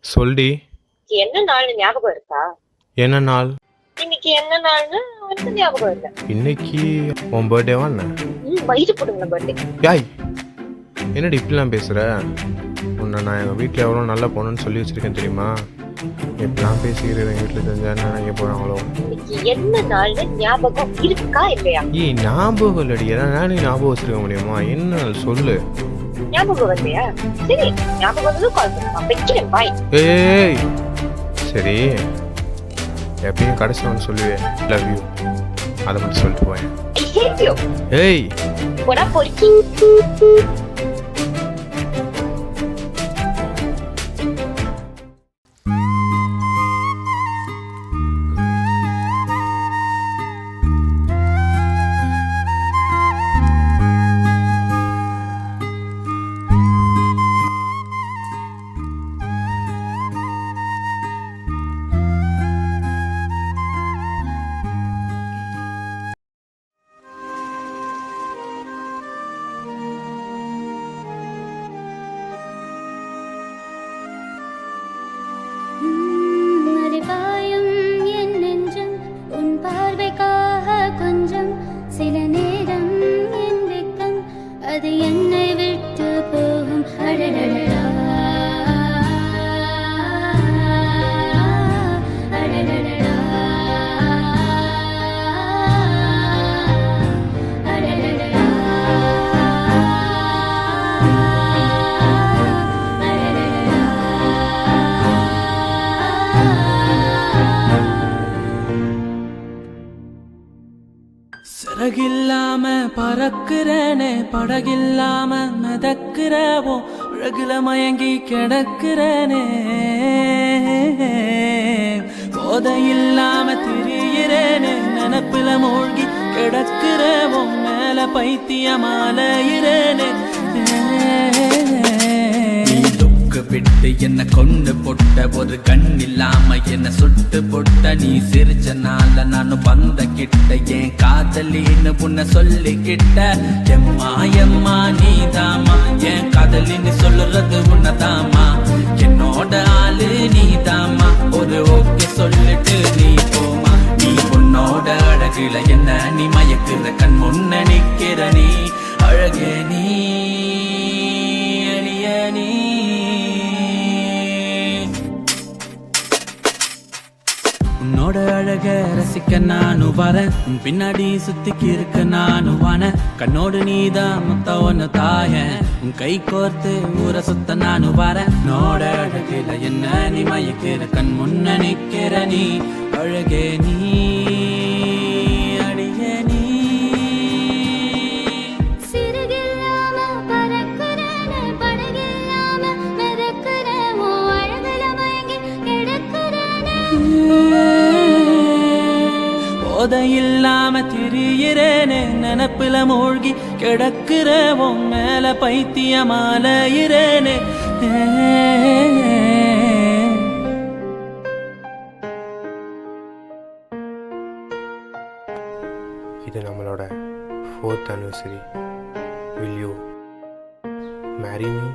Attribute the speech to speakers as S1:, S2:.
S1: சொல்டி.
S2: என்ன நாள்னு ஞாபகம் இருக்கா?
S1: என்ன நாள்?
S2: இன்னைக்கு என்ன நாள்னு எனக்கு ஞாபகம் இல்ல.
S1: இன்னைக்கு உன் பர்த்டேவா என்ன?
S2: வயிறு போடுங்க பர்த்டே.
S1: யாய், என்னடி இப்படிலாம் பேசுற? உன்னை நான் எங்கள் வீட்டில் எவ்வளோ நல்லா போகணுன்னு சொல்லி வச்சிருக்கேன் தெரியுமா? எப்படிலாம் பேசிக்கிறது எங்கள் வீட்டில் தெரிஞ்சா என்ன நினைக்க போகிறாங்களோ?
S2: இன்னைக்கு என்ன நாள்னு ஞாபகம் இருக்கா இல்லையா?
S1: ஞாபகம் இல்லடி. எல்லாம் நீ ஞாபகம் வச்சிருக்க முடியுமா? என்ன சொல்லு.
S2: ஞாபகம் வரலையா? சரி, ஞாபகம் வந்து கால் பண்ணுமா. வைக்கிறேன், பாய்.
S1: ஏய் சரி, எப்பயும் கடைசி ஒன்று சொல்லுவேன், லவ் யூ. அதை மட்டும் சொல்லிட்டு போயேன்.
S2: ஐ ஹேட் யூ.
S1: ஏய்
S2: போடா பொறுக்கி.
S3: சில நேரம் என் வெக்கம் அது என்னை விட்டு போகும். அடடடடா அடடடடா அடடடடா
S4: சிறகில்லாம பறக்கிறனே, படகில்லாம மிதக்கிறவோ, அழகுல மயங்கி கிடக்கிறனே, போதையில்லாம திரியிறேனே, நினப்புல மூழ்கி கிடக்கிறவோ, மேல பைத்தியமாலையிறேனே. விட்டு என்ன கொண்டு பொட்ட ஒரு கண் இல்லாம என்ன சுட்டு பொட்ட, நீ சிரிச்சனால நானும் வந்த கிட்ட என் காதலின்னு உன்னை சொல்லிக்கிட்ட. எம்மா எம்மா நீதாமா என் காதலின்னு சொல்லுறது உன்னதாமா, என்னோட ஆளு நீதாமா, ஒரு ஓகே சொல்லிட்டு நீ போமா. நீ உன்னோட அழகுல என்ன நீ மயக்குற, கண் முன்ன நிக்கிற நீ அழகே, நீ அழிய நீ. உன்னோட அழக ரசிக்க நானும் வரேன், உன் பின்னாடி சுத்திக்கு இருக்க நானும் வான. கண்ணோடு நீதான் முத்த ஒன்னு தாய, உன் கை கோர்த்து ஊற சுத்த நானும் வரேன். உன்னோட அழகில என்ன நீ மயக்கிற, கண் முன்ன நிக்கிற நீ அழகே, நீ அழிய நீ. போதையில்லாம திரியிறேனே, நினப்புல மூழ்கி கிடக்கிறவோ, மேல பைத்தியமாலையிறேனே.
S1: இது நம்மளோட 4th anniversary. Will you marry me?